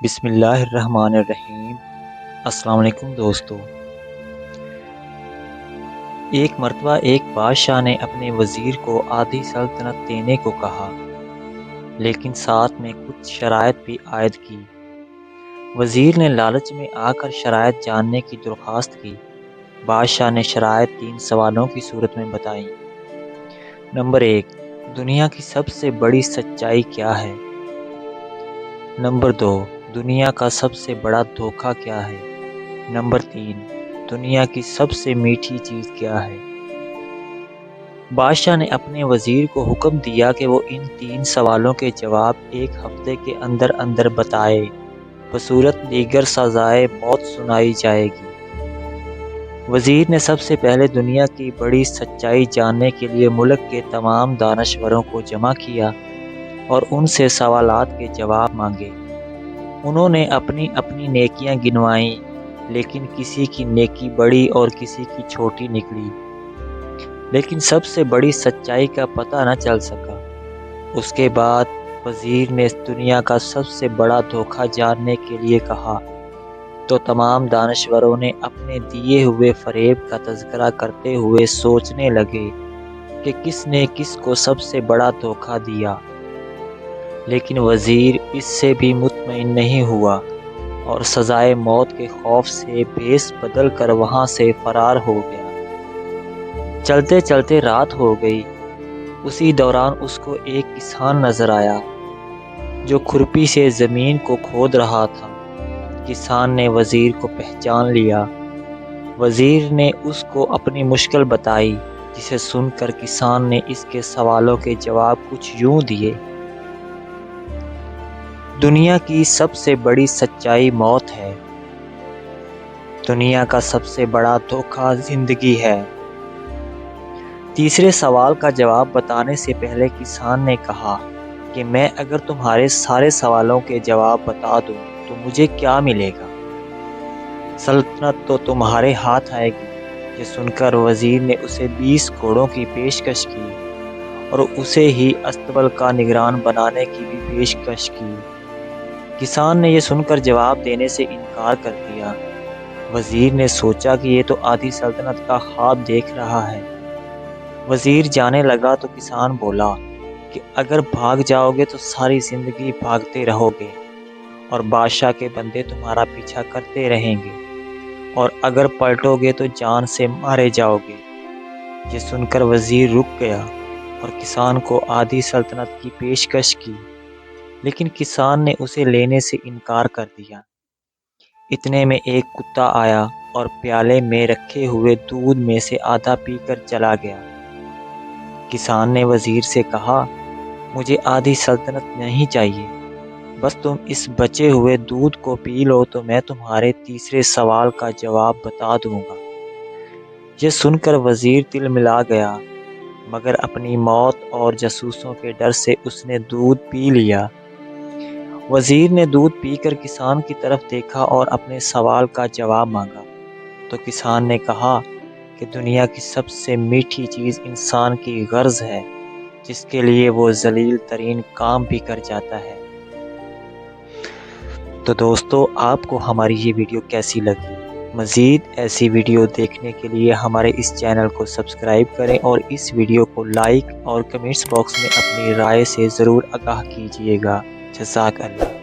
بسم اللہ الرحمن الرحیم۔ السلام علیکم دوستو۔ ایک مرتبہ ایک بادشاہ نے اپنے وزیر کو آدھی سلطنت دینے کو کہا، لیکن ساتھ میں کچھ شرائط بھی عائد کی۔ وزیر نے لالچ میں آ کر شرائط جاننے کی درخواست کی۔ بادشاہ نے شرائط 3 سوالوں کی صورت میں بتائیں۔ نمبر 1، دنیا کی سب سے بڑی سچائی کیا ہے؟ نمبر 2، دنیا کا سب سے بڑا دھوکہ کیا ہے؟ نمبر 3، دنیا کی سب سے میٹھی چیز کیا ہے؟ بادشاہ نے اپنے وزیر کو حکم دیا کہ وہ ان 3 سوالوں کے جواب 1 ہفتے کے اندر اندر بتائے، بصورت دیگر سزائے موت سنائی جائے گی۔ وزیر نے سب سے پہلے دنیا کی بڑی سچائی جاننے کے لیے ملک کے تمام دانشوروں کو جمع کیا اور ان سے سوالات کے جواب مانگے۔ انہوں نے اپنی اپنی نیکیاں گنوائیں، لیکن کسی کی نیکی بڑی اور کسی کی چھوٹی نکلی، لیکن سب سے بڑی سچائی کا پتہ نہ چل سکا۔ اس کے بعد وزیر نے دنیا کا سب سے بڑا دھوکہ جاننے کے لیے کہا، تو تمام دانشوروں نے اپنے دیے ہوئے فریب کا تذکرہ کرتے ہوئے سوچنے لگے کہ کس نے کس کو سب سے بڑا دھوکہ دیا۔ لیکن وزیر اس سے بھی مطمئن نہیں ہوا اور سزائے موت کے خوف سے بھیس بدل کر وہاں سے فرار ہو گیا۔ چلتے چلتے رات ہو گئی۔ اسی دوران اس کو ایک کسان نظر آیا جو کھرپی سے زمین کو کھود رہا تھا۔ کسان نے وزیر کو پہچان لیا۔ وزیر نے اس کو اپنی مشکل بتائی، جسے سن کر کسان نے اس کے سوالوں کے جواب کچھ یوں دیے۔ دنیا کی سب سے بڑی سچائی موت ہے۔ دنیا کا سب سے بڑا دھوکہ زندگی ہے۔ تیسرے سوال کا جواب بتانے سے پہلے کسان نے کہا کہ میں اگر تمہارے سارے سوالوں کے جواب بتا دوں تو مجھے کیا ملے گا؟ سلطنت تو تمہارے ہاتھ آئے گی۔ یہ سن کر وزیر نے اسے 20 گھوڑوں کی پیشکش کی اور اسے ہی استبل کا نگران بنانے کی بھی پیشکش کی۔ کسان نے یہ سن کر جواب دینے سے انکار کر دیا۔ وزیر نے سوچا کہ یہ تو آدھی سلطنت کا خواب دیکھ رہا ہے۔ وزیر جانے لگا تو کسان بولا کہ اگر بھاگ جاؤ گے تو ساری زندگی بھاگتے رہو گے اور بادشاہ کے بندے تمہارا پیچھا کرتے رہیں گے، اور اگر پلٹو گے تو جان سے مارے جاؤ گے۔ یہ سن کر وزیر رک گیا اور کسان کو آدھی سلطنت کی پیشکش کی، لیکن کسان نے اسے لینے سے انکار کر دیا۔ اتنے میں ایک کتا آیا اور پیالے میں رکھے ہوئے دودھ میں سے آدھا پی کر چلا گیا۔ کسان نے وزیر سے کہا، مجھے آدھی سلطنت نہیں چاہیے، بس تم اس بچے ہوئے دودھ کو پی لو تو میں تمہارے تیسرے سوال کا جواب بتا دوں گا۔ یہ سن کر وزیر تل ملا گیا، مگر اپنی موت اور جاسوسوں کے ڈر سے اس نے دودھ پی لیا۔ وزیر نے دودھ پی کر کسان کی طرف دیکھا اور اپنے سوال کا جواب مانگا، تو کسان نے کہا کہ دنیا کی سب سے میٹھی چیز انسان کی غرض ہے، جس کے لیے وہ ذلیل ترین کام بھی کر جاتا ہے۔ تو دوستو، آپ کو ہماری یہ ویڈیو کیسی لگی؟ مزید ایسی ویڈیو دیکھنے کے لیے ہمارے اس چینل کو سبسکرائب کریں اور اس ویڈیو کو لائک اور کمنٹس باکس میں اپنی رائے سے ضرور آگاہ کیجیے گا۔ جزاک اللہ۔